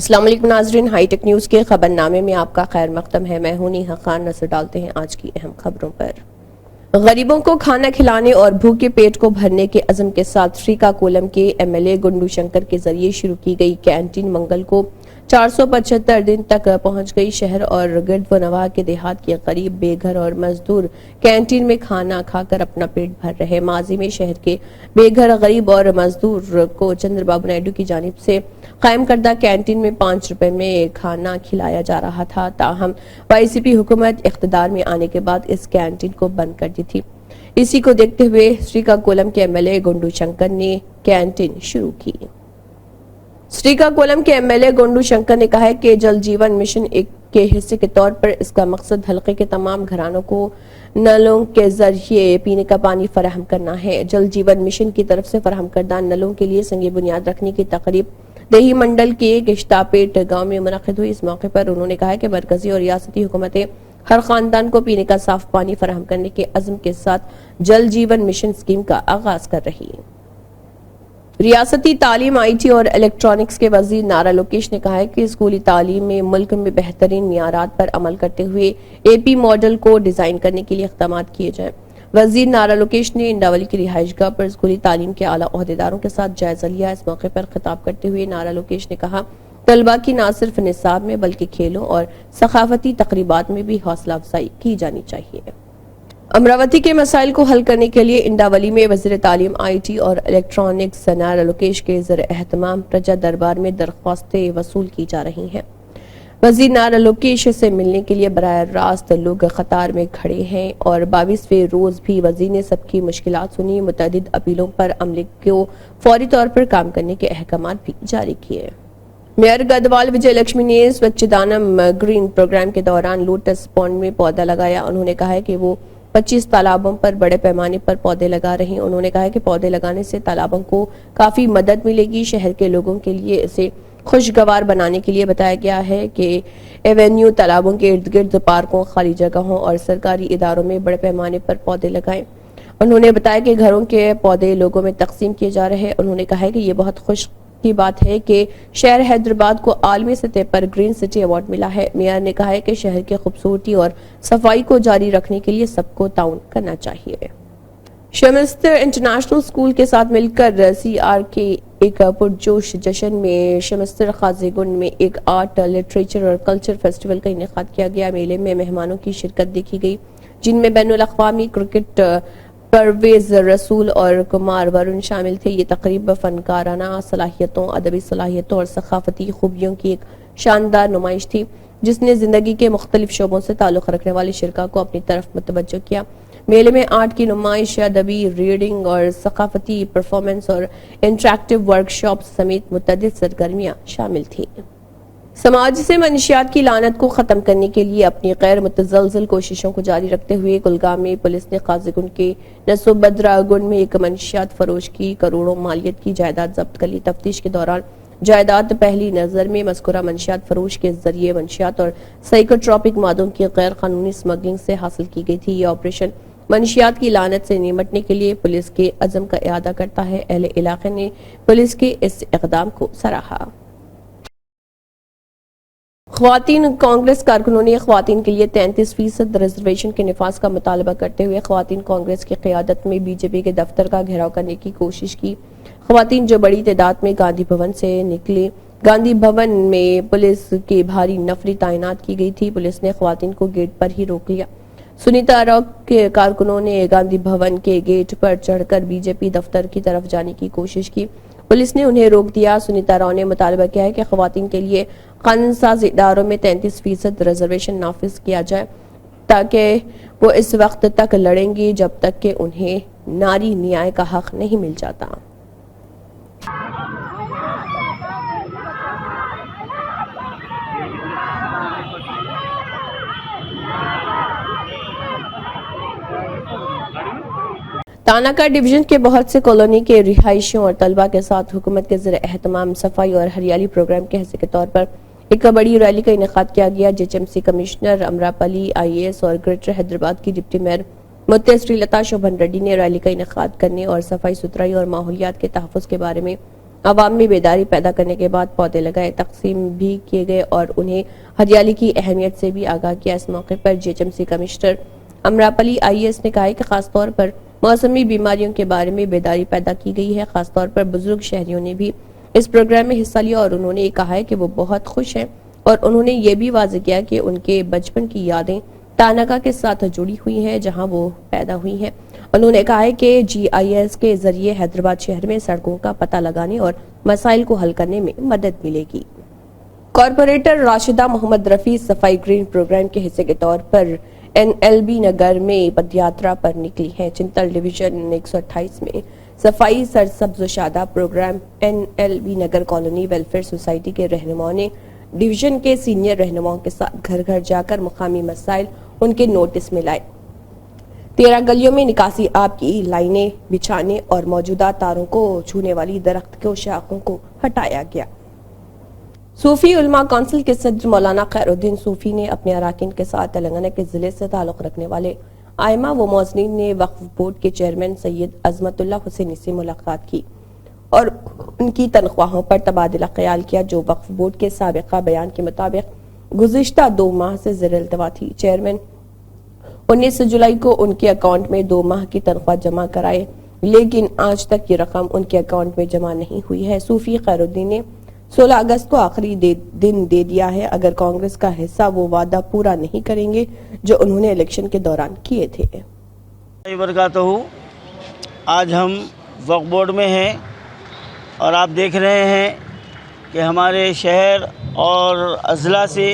अस्सलाम वालेकुम नाज़रीन, हाईटेक न्यूज़ के खबरनामे में आपका खैर मकदम है। मैं हूं नेहा खान। नजर डालते हैं आज की अहम खबरों पर। गरीबों को खाना खिलाने और भूखे पेट को भरने के अज़म के साथ श्रीकाकुलम के एमएलए गुंडू शंकर के जरिए शुरू की गई कैंटीन मंगल को 475 दिन तक पहुंच गई। शहर और गिरद व नवाह के देहात के करीब बेघर और मजदूर कैंटीन में खाना खाकर अपना पेट भर रहे। माजी में शहर के बेघर, गरीब और मजदूर को चंद्रबाबू नायडू की जानिब से कायम करदा कैंटीन में 5 रुपए में खाना खिलाया जा रहा था। ताहम वाईसीपी हुकूमत इख्तिदार में आने के बाद इस कैंटीन को बंद कर दी थी। इसी को देखते हुए श्रीकाकुलम के एमएलए गुंडू शंकर ने कैंटीन शुरू की। श्रीकाकुलम के एमएलए गुंडू शंकर ने कहा है कि जल जीवन मिशन के हिस्से के तौर पर इसका मकसद हल्के के तमाम घरानों को नलों के जरिए पीने का पानी फराहम करना है। जल जीवन मिशन की तरफ से फराहम करदा नलों के लिए संग बुनियाद रखने की तकरीब देही मंडल के गिश्तापेट गांव में मुनक़िद हुई। इस मौके पर उन्होंने कहा कि मरकजी और रियासती हुकूमतें हर खानदान को पीने का साफ पानी फराहम करने के अज़्म के साथ जल जीवन मिशन स्कीम का आगाज कर रही है। रियासती तालीम, IT और इलेक्ट्रॉनिक्स के वजीर नारा लोकेश ने कहा है कि स्कूली तालीम में मुल्क में बेहतरीन मियारात पर अमल करते हुए AP मॉडल को डिजाइन करने के लिए इक़दाम किए जाएं। वजीर नारा लोकेश ने इंडावली की रिहाइशगाह पर स्कूली तालीम के आला ओहदेदारों के साथ जायजा लिया। इस मौके पर खिताब करते हुए नारा लोकेश ने कहा, तलबा की न सिर्फ निसाब में बल्कि खेलों और सकाफती तकरीबात में भी हौसला अफजाई की जानी चाहिए। अमरावती के मसाइल को हल करने के लिए इंडावली में वज़ीर तालीम, IT और इलेक्ट्रॉनिक्स नारा लोकेश के ज़र एहतमाम प्रजा दरबार में दरख्वास्तें वसूल की जा रही हैं। वज़ीर नारा लोकेश से मिलने के लिए बराह रास्त लोग कतार में खड़े हैं और 22वें रोज भी वज़ीर ने सबकी मुश्किलात सुनी। मुतअद्दिद अपीलों पर अमले को फौरी तौर पर काम करने के अहकाम भी जारी किए। मेयर गढ़वाल विजय लक्ष्मी ने स्वच्छदानम ग्रीन प्रोग्राम के दौरान लोटस पॉन्ड में पौधा लगाया। उन्होंने कहा है कि वो 25 तालाबों पर बड़े पैमाने पर पौधे लगा रहे हैं। उन्होंने कहा कि पौधे लगाने से तालाबों को काफी मदद मिलेगी। शहर के लोगों के लिए इसे खुशगवार बनाने के लिए बताया गया है कि एवेन्यू तालाबों के इर्द गिर्द पार्कों, खाली जगहों और सरकारी इदारों में बड़े पैमाने पर पौधे लगाएं। उन्होंने बताया कि घरों के पौधे लोगों में तकसीम किए जा रहे हैं। उन्होंने कहा है कि ये बहुत खुश की बात है कि शहर हैदराबाद को आलमी सतह पर ग्रीन सिटी अवार्ड मिला है। मेयर ने कहा है कि शहर की खूबसूरती और सफाई को जारी रखने के लिए सबको ताउन करना चाहिए। शमिस्तर इंटरनेशनल स्कूल के साथ मिलकर CR के एक पुरजोश जश्न में शमिस्तर खाजीगुंड में एक आर्ट, लिटरेचर और कल्चर फेस्टिवल का इनेकाद किया गया। मेले में मेहमानों की शिरकत देखी गई, जिनमें बैनुल अक़वामी क्रिकेट परवेज रसूल और कुमार वरुण शामिल थे। ये तकरीब फनकाराना सलाहियतों, अदबी सलाहियतों और सकाफती खूबियों की एक शानदार नुमाइश थी, जिसने जिंदगी के मुख्तलिफ शोबों से ताल्लुक रखने वाले शिरका को अपनी तरफ मुतवज्जो किया। मेले में आर्ट की नुमाइश, अदबी रीडिंग और सकाफती परफॉर्मेंस और इंटरेक्टिव वर्कशॉप समेत मुतअद्दिद सरगर्मियां शामिल थी। समाज से मनशियात की लानत को खत्म करने के लिए अपनी गैर मुतज़लज़ल कोशिशों को जारी रखते हुए कुलगाम में पुलिस ने काजीगुंड के नसोबद्रा गुंड में एक मनशियात फरोश की करोड़ों मालियत की जायदाद जब्त कर ली। तफ्तीश के दौरान जायदाद पहली नजर में मज़कूरा मनशियात फरोश के जरिए मनशियात और साइकोट्रॉपिक मादों की गैर कानूनी स्मगलिंग से हासिल की गई थी। यह ऑपरेशन मनशियात की लानत से निमटने के लिए पुलिस के अज़म का इआदा करता है। अहले इलाके ने पुलिस के इस इक़दाम को सराहा। ख्वातीन कांग्रेस कारकुनों ने ख्वातीन के लिए 33% रिजर्वेशन के निफाज का मुतालबा करते हुए ख्वातीन कांग्रेस की क़यादत में BJP के दफ्तर का घेराव करने की कोशिश की। ख्वातीन जो बड़ी तादाद में गांधी भवन से निकली। गांधी भवन में पुलिस की भारी नफरी तैनात की गई थी। पुलिस ने ख्वातीन को गेट पर ही रोक लिया। सुनीता आरोप के कारकुनों ने गांधी भवन के गेट पर चढ़कर BJP दफ्तर की तरफ जाने की कोशिश की। पुलिस ने उन्हें रोक दिया। सुनीता राव ने मुतालबा किया है कि ख्वातीन के लिए कानून साज इदारों में 33% रिजर्वेशन नाफिज किया जाए, ताकि वो इस वक्त तक लड़ेंगी जब तक कि उन्हें नारी न्याय का हक नहीं मिल जाता। तानाका डिवीजन के बहुत से कॉलोनी के रिहायशियों और तलबा के साथ हुकूमत के ज़र एहतमाम सफाई और हरियाली प्रोग्राम के हिस्से के तौर पर एक बड़ी रैली का इनेकाद किया गया। JHMC कमिश्नर अमरापली IAS और ग्रेटर हैदराबाद की डिप्टी मेयर मुत्ते श्रीलता शोभन रेड्डी ने रैली का इनेकाद करने और सफाई सुथराई और माहौलियात के तहफ़्फ़ुज़ के बारे में आवाम में बेदारी पैदा करने के बाद पौधे लगाए, तकसीम भी किए गए और उन्हें हरियाली की अहमियत से भी आगाह किया। इस मौके पर जीएचएमसी कमिश्नर अमरापली आईएएस ने कहा कि खासतौर पर मौसमी बीमारियों के बारे में बेदारी पैदा की गई है। खासतौर पर बुजुर्ग शहरियों ने भी इस प्रोग्राम में हिस्सा लिया और उन्होंने कहा है कि वो बहुत खुश हैं और उन्होंने ये भी वाज़ेह किया कि उनके बचपन की यादें तानाका के साथ जुड़ी हुई हैं जहां वो पैदा हुई हैं। उन्होंने कहा है कि जीआईएस के जरिए हैदराबाद शहर में सड़कों का पता लगाने और मसाइल को हल करने में मदद मिलेगी। कॉरपोरेटर राशिदा मोहम्मद रफी सफाई ग्रीन प्रोग्राम के हिस्से के तौर पर एनएलबी नगर में पदयात्रा पर निकली है। चिंतल डिवीजन 128 में सफाई सरसब्ज शादा प्रोग्राम एनएलबी नगर कॉलोनी वेलफेयर सोसाइटी के रहनुमाओं ने डिवीजन के सीनियर रहनुमाओं के साथ घर घर जाकर मुकामी मसाइल उनके नोटिस में लाए। 13 गलियों में निकासी आब की लाइनें बिछाने और मौजूदा तारों को छूने वाली दरख्त के शाखों को हटाया गया। सूफी उलमा काउंसिल के सदर मौलाना खैरुद्दीन सूफी ने अपने अराकीन के साथ तेलंगाना के जिले से ताल्लुक रखने वाले आइमा व मौजनीन ने वक्फ बोर्ड के चेयरमैन सैयद अजमतुल्लाह हुसैनी से मुलाकात की और उनकी तनख्वाहों पर तबादला ख्याल किया, जो वक्फ बोर्ड के साबिका बयान के मुताबिक गुज़िश्ता 2 माह से ज़ेर-ए-इल्तवा थी। चेयरमैन 19 जुलाई को उनके अकाउंट में 2 माह की तनख्वाह जमा कराए, लेकिन आज तक ये रकम उनके अकाउंट में जमा नहीं हुई है। सूफी खैरुद्दीन ने 16 अगस्त को आखिरी दिन दे दिया है। अगर कांग्रेस का हिस्सा वो वादा पूरा नहीं करेंगे जो उन्होंने इलेक्शन के दौरान किए थे। आज हम वक्फ बोर्ड में हैं और आप देख रहे हैं कि हमारे शहर और अज़ला से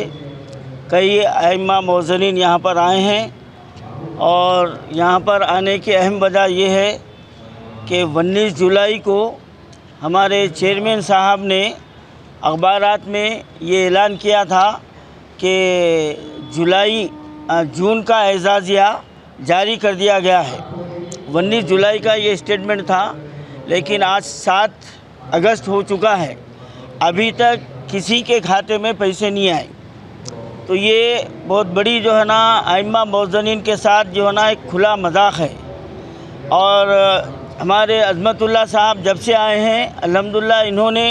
कई अइम्मा मौज़नीन यहाँ पर आए हैं और यहाँ पर आने की अहम वजह ये है कि 19 जुलाई को हमारे चेयरमैन साहब ने अखबारात में ये ऐलान किया था कि जून का एजाज़िया जारी कर दिया गया है। 19 जुलाई का ये स्टेटमेंट था, लेकिन आज 7 अगस्त हो चुका है, अभी तक किसी के खाते में पैसे नहीं आए। तो ये बहुत बड़ी जो है ना आइम्मा मौज़नीन के साथ जो है ना एक खुला मजाक है। और हमारे अज़मतुल्लाह साहब जब से आए हैं अल्हम्दुलिल्लाह इन्होंने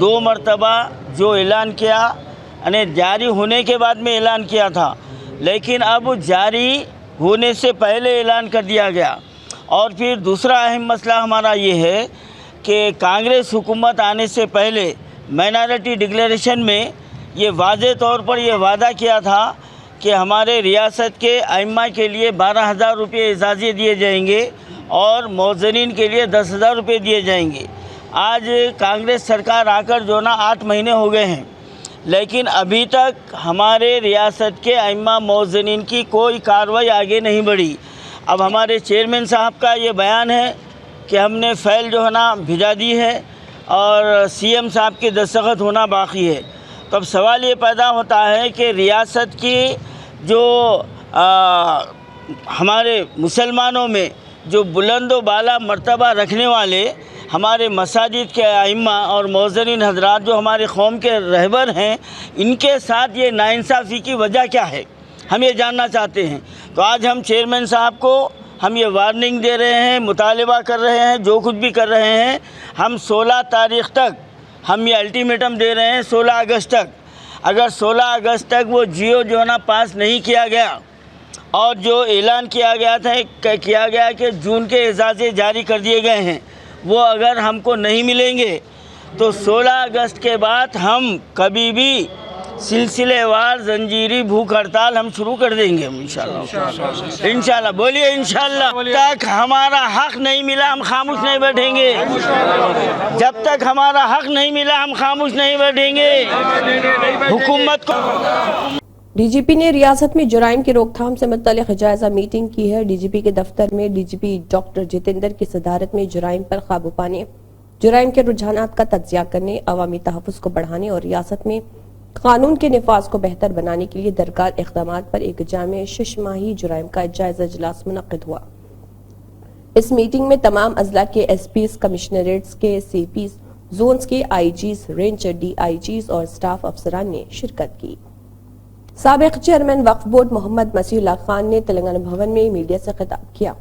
2 मरतबा जो ऐलान किया यानी जारी होने के बाद में ऐलान किया था, लेकिन अब जारी होने से पहले ऐलान कर दिया गया। और फिर दूसरा अहम मसला हमारा ये है कि कांग्रेस हुकूमत आने से पहले माइनॉरिटी डिक्लेरेशन में ये वाज़े तौर पर ये वादा किया था कि हमारे रियासत के आइम्मा के लिए 12,000 रुपये एजाज़े दिए जाएंगे और मौज़नीन के लिए 10,000 रुपये दिए जाएंगे। आज कांग्रेस सरकार आकर जो ना 8 महीने हो गए हैं, लेकिन अभी तक हमारे रियासत के आइम्मा मौज़नीन की कोई कार्रवाई आगे नहीं बढ़ी। अब हमारे चेयरमैन साहब का ये बयान है कि हमने फ़ाइल जो है ना भिजा दी है और सीएम साहब के दस्तखत होना बाकी है। तो अब सवाल ये पैदा होता है कि रियासत की जो हमारे मुसलमानों में जो बुलंद व बाला मर्तबा रखने वाले हमारे मसाजिद के आइम्मा और मौज़नीन हज़रात जो हमारे कौम के रहबर हैं, इनके साथ ये नाइंसाफ़ी की वजह क्या है, हम ये जानना चाहते हैं। तो आज हम चेयरमैन साहब को हम ये वार्निंग दे रहे हैं, मुतालिबा कर रहे हैं, जो कुछ भी कर रहे हैं, हम 16 तारीख़ तक हम ये अल्टीमेटम दे रहे हैं 16 अगस्त तक। अगर 16 अगस्त तक वो जियो जो है ना पास नहीं किया गया और जो ऐलान किया गया कि जून के एजाज़े जारी कर दिए गए हैं वो अगर हमको नहीं मिलेंगे तो 16 अगस्त के बाद हम कभी भी सिलसिलेवार जंजीरी भूख हड़ताल हम शुरू कर देंगे इंशाल्लाह। बोलिए इंशाल्लाह। तक हमारा हक नहीं मिला हम खामोश नहीं बैठेंगे। जब तक हमारा हक नहीं मिला हम खामोश नहीं बैठेंगे। हुकूमत को डीजीपी ने रियासत में जुराइम की रोकथाम से मुतल्लिक़ जायजा मीटिंग की है। डीजीपी के दफ्तर में डीजीपी डॉक्टर जितेंद्र की सदारत में जुराइम पर काबू पाने, जुराइम के रुझानात का तज्जिया करने, अवामी तहफ़्फ़ुज़ को बढ़ाने और रियासत में कानून के निफाज को बेहतर बनाने के लिए दरकार इक़दामात पर एक जामे 6 माही जुराइम का जायजा इजलास मुनक़्क़िद हुआ। इस मीटिंग में तमाम अजला के एसपीज, कमिश्नरेट्स के सीपीज, जोन्स के आईजीज, रेंज डीआईजीज और स्टाफ अफसरान ने शिरकत की। साबिक़ चेयरमैन वक्फ बोर्ड मोहम्मद मसीहुल्लाह खान ने तेलंगाना भवन में मीडिया से खिताब किया।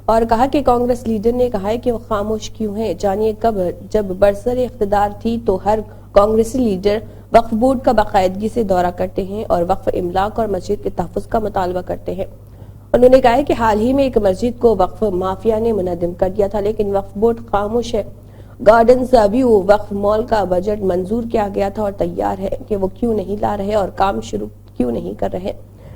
और कहा कि कांग्रेस लीडर ने कहा है कि वो खामोश क्यों है। जानिए कब जब बरसर इख्तिदार थी तो हर कांग्रेसी लीडर वक्फ बोर्ड का बाकायदगी से दौरा करते हैं और वक्फ इमलाक और मस्जिद के तहफ़्फ़ुज़ का मुतालबा करते हैं। उन्होंने कहा है कि हाल ही में एक मस्जिद को वक्फ माफिया ने मुनद्दिम कर दिया था, लेकिन वक्फ बोर्ड खामोश है। गार्डन व्यू वक्फ मॉल का बजट मंजूर किया गया था और तैयार है कि वो क्यों नहीं ला रहे और काम शुरू क्यों नहीं कर रहे।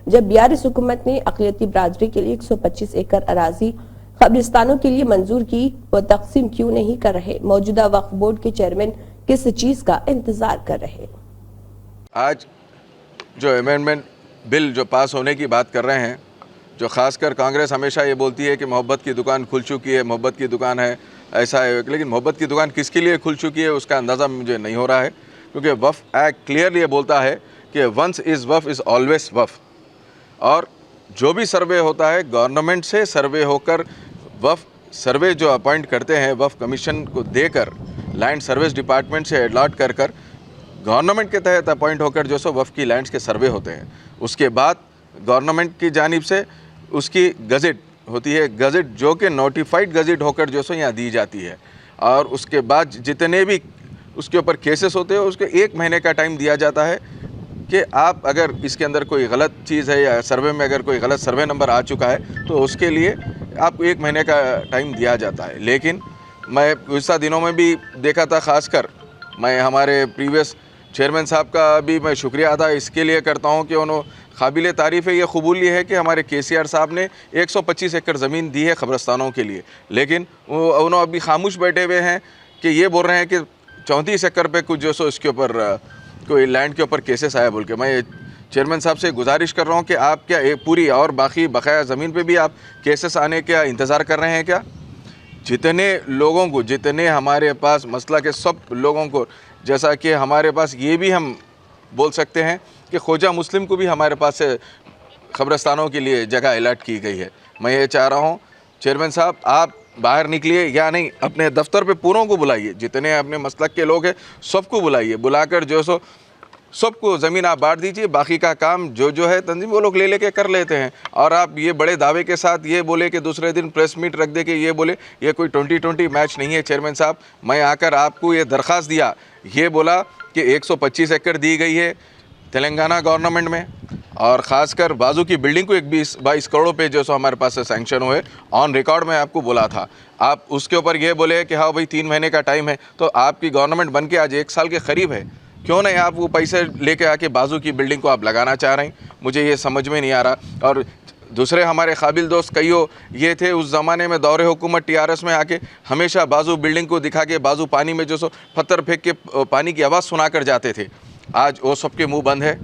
जब बीआरएस हुकूमत ने अक़लियती बरादरी के लिए 125 एकड़ अराजी कब्रिस्तानों के लिए मंजूर की, वो तकसीम क्यों नहीं कर रहे। मौजूदा वक्फ बोर्ड के चेयरमैन किस चीज का इंतजार कर रहे। आज जो अमेंडमेंट बिल जो पास होने की बात कर रहे हैं, जो खासकर कांग्रेस हमेशा ये बोलती है कि मोहब्बत की दुकान खुल चुकी है, मोहब्बत की दुकान है, ऐसा है, लेकिन मोहब्बत की दुकान किसके लिए खुल चुकी है उसका अंदाज़ा मुझे नहीं हो रहा है, क्योंकि वफ़ एक्ट क्लियरली बोलता है कि वंस इज़ वफ़ इज़ ऑलवेज वफ़। और जो भी सर्वे होता है गवर्नमेंट से सर्वे होकर वफ़ सर्वे जो अपॉइंट करते हैं वफ़ कमीशन को देकर लैंड सर्विस डिपार्टमेंट से अलॉट कर गवर्नमेंट के तहत अपॉइंट होकर जो सो वफ़ की लैंड्स के सर्वे होते हैं। उसके बाद गवर्नमेंट की जानिब से उसकी गज़ट होती है, गज़ट जो कि नोटिफाइड गज़ट होकर जो सो यहाँ दी जाती है। और उसके बाद जितने भी उसके ऊपर केसेस होते हैं उसको 1 महीने का टाइम दिया जाता है कि आप अगर इसके अंदर कोई गलत चीज़ है या सर्वे में अगर कोई गलत सर्वे नंबर आ चुका है तो उसके लिए आपको 1 महीने का टाइम दिया जाता है। लेकिन मैं गुज़श्ता दिनों में भी देखा था, ख़ासकर मैं हमारे प्रीवियस चेयरमैन साहब का भी मैं शुक्रिया अदा इसके लिए करता हूँ कि उन्होंने काबिल तारीफ़ है, ये कबूल है कि हमारे केसीआर साहब ने 125 एकड़ ज़मीन दी है कब्रिस्तानों के लिए, लेकिन उन्होंने अभी खामोश बैठे हुए हैं कि ये बोल रहे हैं कि 34 एकड़ पे कुछ जो सो इसके ऊपर कोई लैंड के ऊपर केसेस आया बोल के। मैं चेयरमैन साहब से गुजारिश कर रहा हूँ कि आप क्या एक पूरी और बाकी बकाया ज़मीन पे भी आप केसेस आने का इंतज़ार कर रहे हैं क्या? जितने लोगों को, जितने हमारे पास मसला के सब लोगों को, जैसा कि हमारे पास ये भी हम बोल सकते हैं कि ख्वाजा मुस्लिम को भी हमारे पास से कब्रिस्तानों के लिए जगह अलॉट की गई है। मैं ये चाह रहा हूँ चेयरमैन साहब आप बाहर निकलिए या नहीं, अपने दफ्तर पे पूरों को बुलाइए, जितने अपने मसलक के लोग हैं सबको बुलाइए, बुलाकर जो सो सबको ज़मीन आप बांट दीजिए, बाकी का काम जो है तंजीम वो लोग ले लेके कर लेते हैं। और आप ये बड़े दावे के साथ ये बोले कि दूसरे दिन प्रेस मीट रख दे के ये बोले, ये कोई 2020 मैच नहीं है। चेयरमैन साहब मैं आकर आपको ये दरख्वास्त दिया, ये बोला कि 125 एकड़ दी गई है तेलंगाना गवर्नमेंट में, और ख़ासकर बाजू की बिल्डिंग को 22 करोड़ पे जो सो हमारे पास से सैंक्शन हुए, ऑन रिकॉर्ड में आपको बोला था। आप उसके ऊपर ये बोले कि हाँ भाई 3 महीने का टाइम है, तो आपकी गवर्नमेंट बन के आज 1 साल के करीब है, क्यों नहीं आप वो पैसे लेके आके बाजू की बिल्डिंग को आप लगाना चाह रहे हैं? मुझे ये समझ में नहीं आ रहा। और दूसरे हमारे काबिल दोस्त कईयों ये थे उस ज़माने में दौरे हुकूमत टीआरएस में आके हमेशा बाजू बिल्डिंग को दिखा के बाजू पानी में जो सो पत्थर फेंक के पानी की आवाज़ सुना कर जाते थे। आज वो सबके मुंह बंद है।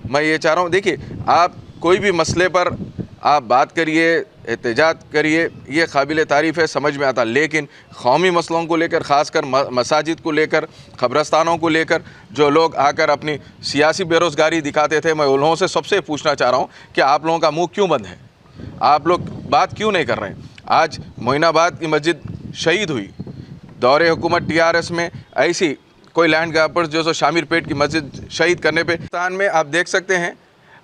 मैं ये चाह रहा हूँ, देखिए आप कोई भी मसले पर आप बात करिए, एहतजाज करिए, ये काबिल तारीफ़ है, समझ में आता, लेकिन कौमी मसलों को लेकर, ख़ासकर मसाजिद को लेकर, कब्रिस्तानों को लेकर जो लोग आकर अपनी सियासी बेरोज़गारी दिखाते थे, मैं उन लोगों से सबसे पूछना चाह रहा हूँ कि आप लोगों का मुंह क्यों बंद है? आप लोग बात क्यों नहीं कर रहे हैं? आज मोइनाबाद की मस्जिद शहीद हुई दौरे हुकूमत टीआरएस में, ऐसी कोई लैंड ग्रैबर्स जो सो शामिर पेट की मस्जिद शहीद करने पे हिंदुस्तान में आप देख सकते हैं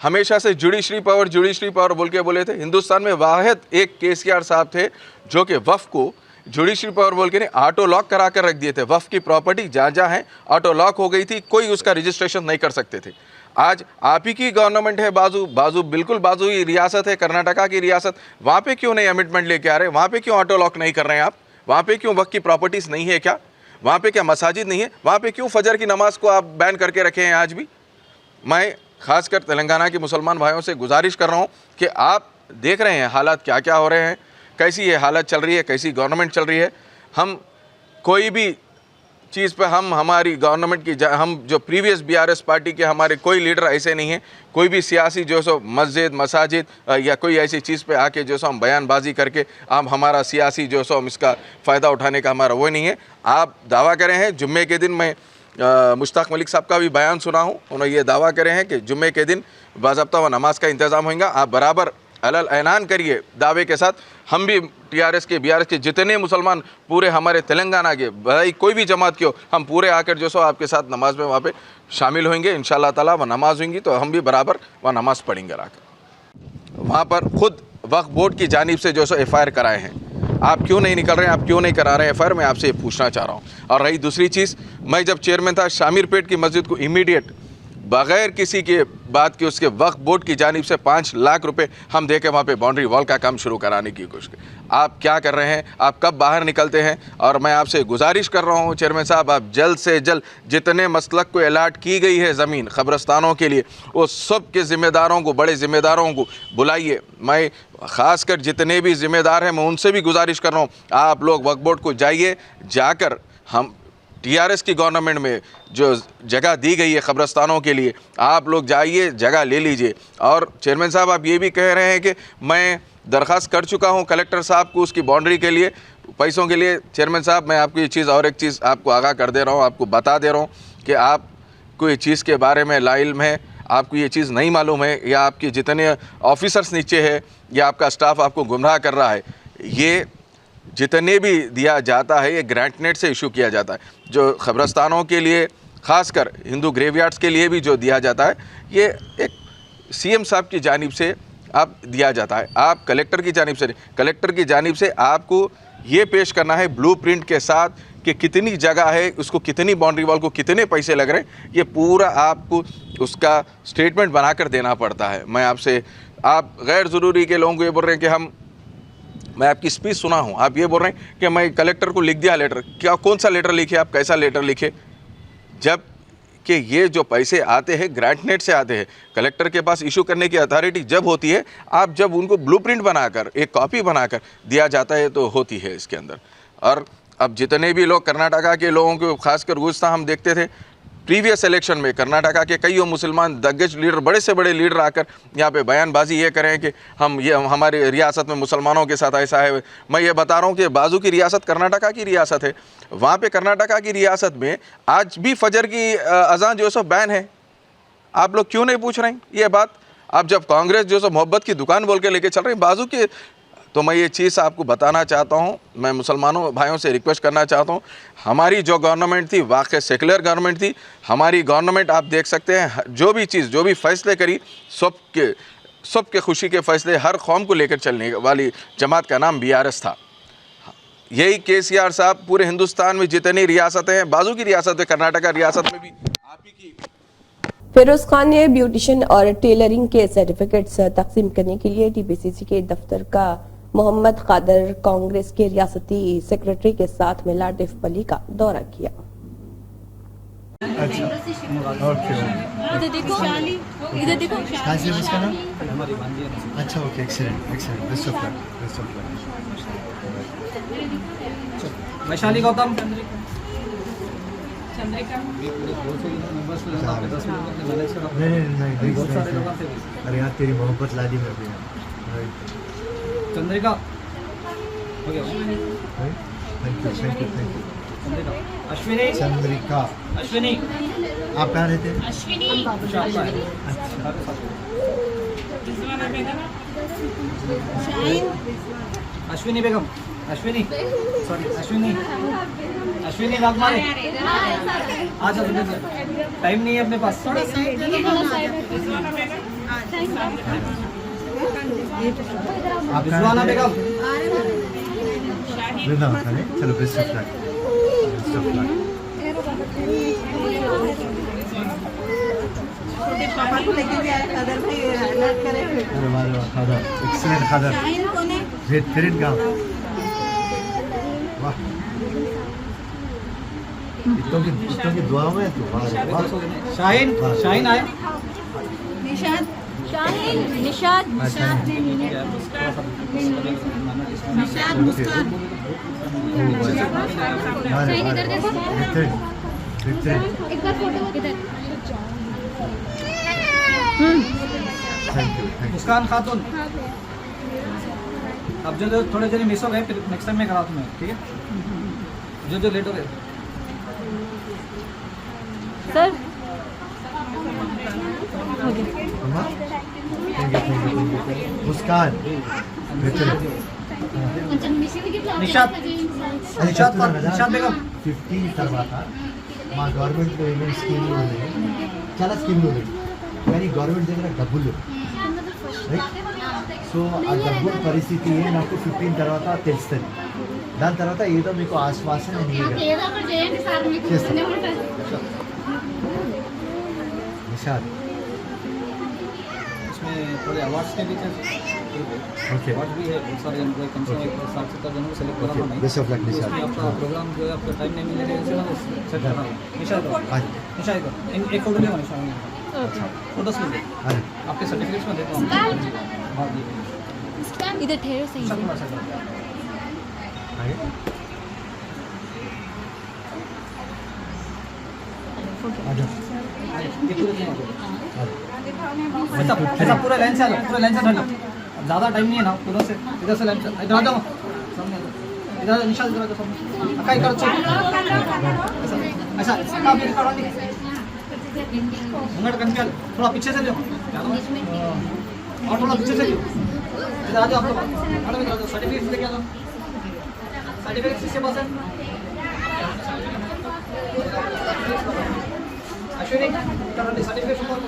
हमेशा से जुडिशरी पावर बोल के बोले थे। हिंदुस्तान में वाहिद एक केसीआर साहब थे जो कि वफ़ को जुडिशरी पावर बोल के नहीं, ऑटो लॉक करा कर रख दिए थे। वफ़ की प्रॉपर्टी जहाँ है ऑटो लॉक हो गई थी, कोई उसका रजिस्ट्रेशन नहीं कर सकते थे। आज आप ही की गवर्नमेंट है, बाजू बिल्कुल बाजू ही रियासत है, कर्नाटका की रियासत, वहाँ पे क्यों नहीं अमेंडमेंट लेके आ रहे? वहाँ पे क्यों ऑटो लॉक नहीं कर रहे हैं आप? वहाँ पे क्यों वक्त की प्रॉपर्टीज़ नहीं है क्या? वहाँ पे क्या मसाजिद नहीं है? वहाँ पे क्यों फजर की नमाज को आप बैन करके रखे हैं आज भी? मैं ख़ासकर तेलंगाना के मुसलमान भाइयों से गुजारिश कर रहा हूँ कि आप देख रहे हैं हालात क्या क्या हो रहे हैं, कैसी ये हालत चल रही है, कैसी गवर्नमेंट चल रही है। हम कोई भी चीज़ पे हमारी गवर्नमेंट की हम जो प्रीवियस बीआरएस पार्टी के हमारे कोई लीडर ऐसे नहीं है, कोई भी सियासी जो सो मस्जिद मसाजिद या कोई ऐसी चीज़ पे आके जो सो हम बयानबाजी करके आप हमारा सियासी जो सो हम इसका फ़ायदा उठाने का हमारा वो नहीं है। आप दावा करें हैं जुम्मे के दिन, मैं मुश्ताक मलिक साहब का भी बयान सुना हूँ, उन्होंने ये दावा करे हैं कि जुम्मे के दिन बाज़ाब्ता व नमाज का इंतज़ाम होगा। आप बराबर अलल ऐलान करिए दावे के साथ, हम भी टीआरएस के बीआरएस के जितने मुसलमान पूरे हमारे तेलंगाना के भाई कोई भी जमात के हो, हम पूरे आकर जो सो आपके साथ नमाज में वहाँ पे शामिल होंगे इंशाअल्लाह ताला। वह नमाज होंगी तो हम भी बराबर वह नमाज़ पढ़ेंगे आकर। वहाँ पर ख़ुद वक्फ बोर्ड की जानिब से जो सो FIR कराए हैं, आप क्यों नहीं निकल रहे हैं, आप क्यों नहीं करा रहे हैं एफआईआर, मैं आपसे ये पूछना चाह रहा हूँ। और रही दूसरी चीज़, मैं जब चेयरमैन था शामीरपेट की मस्जिद को इमीडिएट बगैर किसी के बात के उसके वक्फ बोर्ड की जानिब से 5 लाख रुपए हम दे के वहाँ पे बाउंड्री वॉल का काम शुरू कराने की कोशिश की। आप क्या कर रहे हैं, आप कब बाहर निकलते हैं? और मैं आपसे गुजारिश कर रहा हूँ चेयरमैन साहब, आप जल्द से जल्द जितने मसलक को अलाट की गई है ज़मीन कब्रस्तानों के लिए, वो सब के ज़िम्मेदारों को, बड़े ज़िम्मेदारों को बुलाइए। मैं ख़ासकर जितने भी ज़िम्मेदार हैं मैं उनसे भी गुजारिश कर रहा हूँ, आप लोग वक्फ बोर्ड को जाइए, जाकर हम टीआरएस की गवर्नमेंट में जो जगह दी गई है कब्रस्तानों के लिए, आप लोग जाइए, जगह ले लीजिए। और चेयरमैन साहब आप ये भी कह रहे हैं कि मैं दरख्वास्त कर चुका हूँ कलेक्टर साहब को उसकी बाउंड्री के लिए, पैसों के लिए। चेयरमैन साहब मैं आपको ये चीज़ और एक चीज़ आपको आगाह कर दे रहा हूँ, आपको बता दे रहा हूँ कि आपको ये चीज़ के बारे में लाइल्म है, आपको ये चीज़ नहीं मालूम है, या आपके जितने ऑफिसर्स नीचे है या आपका स्टाफ आपको गुमराह कर रहा है। ये जितने भी दिया जाता है ये ग्रांटनेट से इशू किया जाता है। जो कब्रस्तानों के लिए, ख़ासकर हिंदू ग्रेवयार्ड्स के लिए भी जो दिया जाता है, ये एक सीएम साहब की जानिब से आप दिया जाता है, आप कलेक्टर की जानिब से नहीं। कलेक्टर की जानिब से आपको ये पेश करना है ब्लूप्रिंट के साथ कि कितनी जगह है, उसको कितनी बाउंड्री वॉल को कितने पैसे लग रहे हैं, ये पूरा आपको उसका स्टेटमेंट बनाकर देना पड़ता है। मैं आपसे, आप गैर ज़रूरी के लोगों को ये बोल रहे हैं कि मैं आपकी स्पीच सुना हूँ, आप ये बोल रहे हैं कि मैं कलेक्टर को लिख दिया लेटर। क्या, कौन सा लेटर लिखे आप, कैसा लेटर लिखे? जब कि ये जो पैसे आते हैं ग्रांटनेट से आते हैं, कलेक्टर के पास इशू करने की अथॉरिटी जब होती है, आप जब उनको ब्लूप्रिंट बनाकर एक कॉपी बनाकर दिया जाता है तो होती है इसके अंदर। और अब जितने भी लोग कर्नाटका के लोगों को खासकर गुस्सा हम देखते थे प्रीवियस इलेक्शन में, कर्नाटका के कई मुसलमान दिग्गज लीडर, बड़े से बड़े लीडर आकर यहाँ पे बयानबाजी ये करें कि हमारी रियासत में मुसलमानों के साथ ऐसा है। मैं ये बता रहा हूँ कि बाजू की रियासत कर्नाटका की रियासत है, वहाँ पे कर्नाटका की रियासत में आज भी फजर की अजान जो है सो बैन है। आप लोग क्यों नहीं पूछ रहे हैं ये बात? आप जब कांग्रेस जो है सो मोहब्बत की दुकान बोल के लेके चल रहे हैं बाजू के, तो मैं ये चीज़ आपको बताना चाहता हूँ, मैं मुसलमानों भाइयों से रिक्वेस्ट करना चाहता हूँ, हमारी जो गवर्नमेंट थी वाकई सेकुलर गवर्नमेंट थी। हमारी गवर्नमेंट आप देख सकते हैं जो भी चीज़, जो भी फैसले करी, सबके खुशी के फैसले, हर कौम को लेकर चलने वाली जमात का नाम बीआरएस था। यही केसीआर साहब पूरे हिंदुस्तान में जितनी रियासतें हैं, बाजू की रियासत है, कर्नाटका रियासत में भी आप ही की। फिरोज खान ने ब्यूटिशियन और टेलरिंग के सर्टिफिकेट्स तकसीम करने के लिए टीपीसीसी के दफ्तर का मोहम्मद कादर कांग्रेस के रियासती सेक्रेटरी के साथ में लाटिफ पली का दौरा किया। अच्छा, ओके, इधर देखो, इधर देखो। कहाँ से उसका नाम? अच्छा, okay, excellent, excellent, best of luck, best of luck. Vaishali Gautam, नहीं, अरे यार तेरी मोहब्बत ला दी मेरे को यार। चंद्रिका, हो गया। Thank you, thank you, thank you. Chandrika, Ashwini, Chandrika, Ashwini, आप कहाँ रहते हैं? अश्विनी, अच्छा, अश्विनी बेगम, अश्विनी, सॉरी, अश्विनी नागमारे, आ जाओ, टाइम नहीं है अपने पास। आप रिजवाना बेगम, चलो, best of luck, best of luck. पापा को लेके गया खादर भाई अलर्ट करे। अरे वाह, खादर, एक्सीलेंट खादर, ग्रेट गाँव, वाह, इतनों की दुआ में तो वाह। शाहीन आए, निशाद, शाहीन, निशाद, मुस्कान। शाहीन इधर देखो। एक बार फोटो इधर। Thank you. मुस्कान खातून। अब जो थोड़े जने मिस हो गए, फिर नेक्स्ट टाइम मैं करा तुम्हें, ठीक है? जो लेट हो गए सर। मुस्कान, निशाद बेगम 15 తర్వాత మా గవర్నమెంట్లో ఏమేమి స్కీమ్లు ఉన్నాయి, చాలా స్కీమ్లు ఉన్నాయి, కానీ గవర్నమెంట్ దగ్గర డబ్బులు రైట్. సో ఆ డబ్బుల పరిస్థితి నాకు 15 తర్వాత తెలుస్తుంది. దాని తర్వాత ఏదో మీకు ఆశ్వాసన ఏదో ఒకటి చేయండి సార్ మీకు ఇస్తూనే ఉంటాను. నిషాద్ इसमें थोड़े अवार्ड्स के भी थे ओके अवार्ड भी है बहुत सारे जनों कम से कम 60-70 जनों को सेलेक्ट करा ओके हमने बेस्ट ऑफ लक निशा इसमें आपका प्रोग्राम जो है आपका टाइम नहीं मिलेगा इससे ना सेट करना निशा इधर आज निशा इधर एक फोटो लेना निशा फोटोस लीजिए आज आपके सर्टिफिकेट्स में देखो हाँ जी इधर ठहरो सही से. आगे आजा ये पूरे दिन हो आज ऐसा पूरा लाइन से आ जाओ पूरा लाइन से हटो ज़्यादा टाइम नहीं है ना उधर से लाइन से इधर आ जाओ सामने आ जाओ इधर निशा इधर आ जाओ सामने अक्का इधर चल ऐसा अक्का भी खड़ा नहीं मुंगट कंट्रोल थोड़ा पीछे से लो और थोड़ा पीछे से लो इधर आ जाओ आप लोग मैडम इधर आ जाओ सर्टिफिकेट लेके आ जाओ सर्टिफिकेट किसके पास है अश्विनी करंडी सर्टिफिकेट ऊपर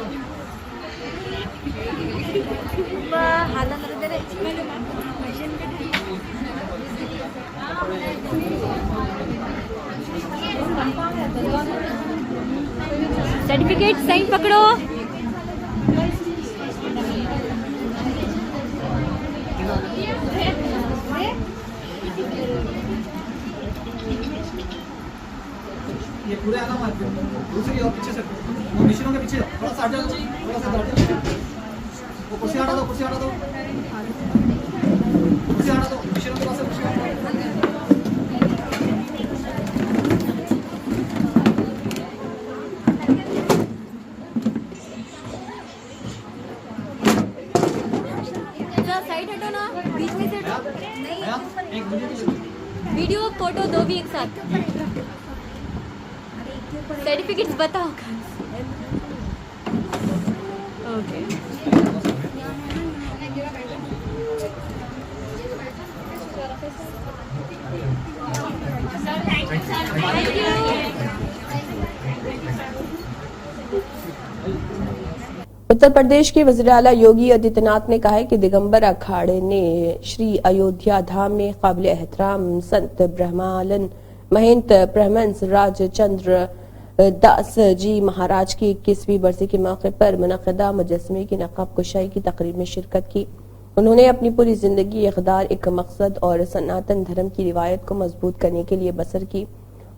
सर्टिफिकेट साइन पकड़ो. ये पूरे आना मत दूसरी और पीछे से वो मिश्रों के पीछे थोड़ा सा हट जाओ थोड़ा सा हट जाओ वो कुर्सी हटा दो कुर्सी हटा दो मिश्रों के पास से कुर्सी हटा दो साइड हटो ना बीच में से हटो. आया एक वीडियो फोटो दो भी एक साथ. सर्टिफिकेट्स बताओ. Okay thank you. Uttar Pradesh के वज़ीर आला योगी आदित्यनाथ ने कहा है कि दिगंबर अखाड़े ने श्री अयोध्या धाम में काबिल एहतराम संत ब्रह्मालन महंत ब्रह्मंस राजचंद्र दास जी महाराज की 21वीं बरसी के मौके पर मुनक़दा मुजस्समे की नक़ाब कुशाई की तकरीब में शिरकत की. उन्होंने अपनी पूरी जिंदगी इक़दार एक मकसद और सनातन धर्म की रिवायत को मजबूत करने के लिए बसर की.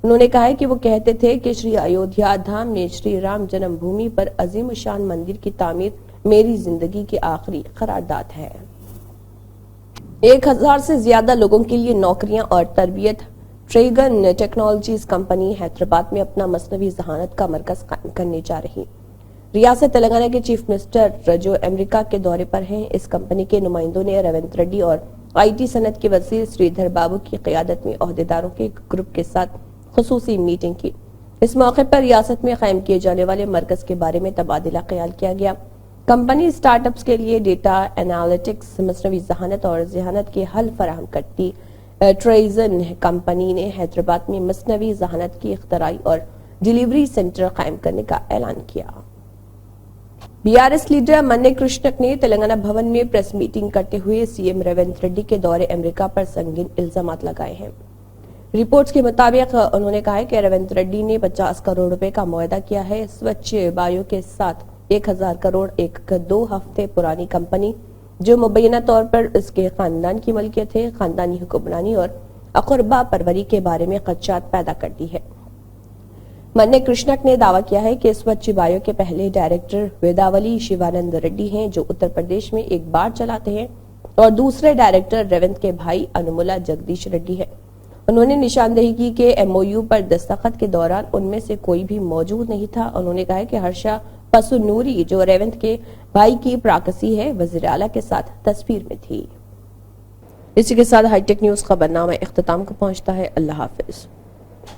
उन्होंने कहा है कि वो कहते थे कि श्री अयोध्या धाम में श्री राम जन्मभूमि पर अजीम शान मंदिर की तामीर मेरी जिंदगी की आखिरी करारदाद है. 1000 से ज्यादा लोगों के लिए नौकरियां और तरबियत. ट्रेगन टेक्नोलॉजीज कंपनी हैदराबाद में अपना मसनवी जहानत का मरकज कायम करने जा रही. रियासत तेलंगाना के चीफ मिनिस्टर जो अमेरिका के दौरे पर हैं, इस कंपनी के नुमाइंदों ने रेवंत रेड्डी और IT सनत के वजीर श्रीधर बाबू की क़यादत में ओहदेदारों के एक ग्रुप के साथ खुसूसी मीटिंग की. इस मौके पर रियासत में कायम किए जाने वाले मरकज के बारे में तबादला ख्याल किया गया. कंपनी स्टार्टअप्स के लिए डेटा एनालिटिक्स, मसनवी जहानत और जहानत के हल फराहम करती. ट्रेजन कंपनी ने हैदराबाद में मसनवी जहानत की इख्तराई और डिलीवरी सेंटर कायम करने का ऐलान किया. BRS लीडर मन्ने कृष्णक ने तेलंगाना भवन में प्रेस मीटिंग करते हुए CM रेवंत रेड्डी के दौरे अमेरिका पर संगीन इल्जामात लगाए हैं. रिपोर्ट्स के मुताबिक उन्होंने कहा है कि रेवंत रेड्डी ने 50 करोड़ रुपए का मुआहदा किया है. स्वच्छ बायो के साथ 1000 करोड़ एक 2 हफ्ते पुरानी कंपनी जो मुबैना तौर पर उसके खानदान की मलकियत है, खानदानी हुक्मरानी और अक़रबा परवरी के बारे में खदशात पैदा करती है. मन्ने कृष्णक ने दावा किया है कि स्वच्छ बायो के पहले डायरेक्टर वेदावली शिवानंद रेड्डी हैं, जो उत्तर प्रदेश में एक बार चलाते हैं, और दूसरे डायरेक्टर रेवंत के भाई अनुमुला जगदीश रेड्डी है. उन्होंने निशानदेही की कि MOU पर दस्तखत के दौरान उनमें से कोई भी मौजूद नहीं था. उन्होंने कहा कि हर्षा पसुनूरी जो रेवंत के भाई की प्राक्सी है, वज़ीर आला के साथ तस्वीर में थी. इसी के साथ हाईटेक न्यूज खबरनामा इख्तिताम को पहुंचता है. अल्लाह हाफिज.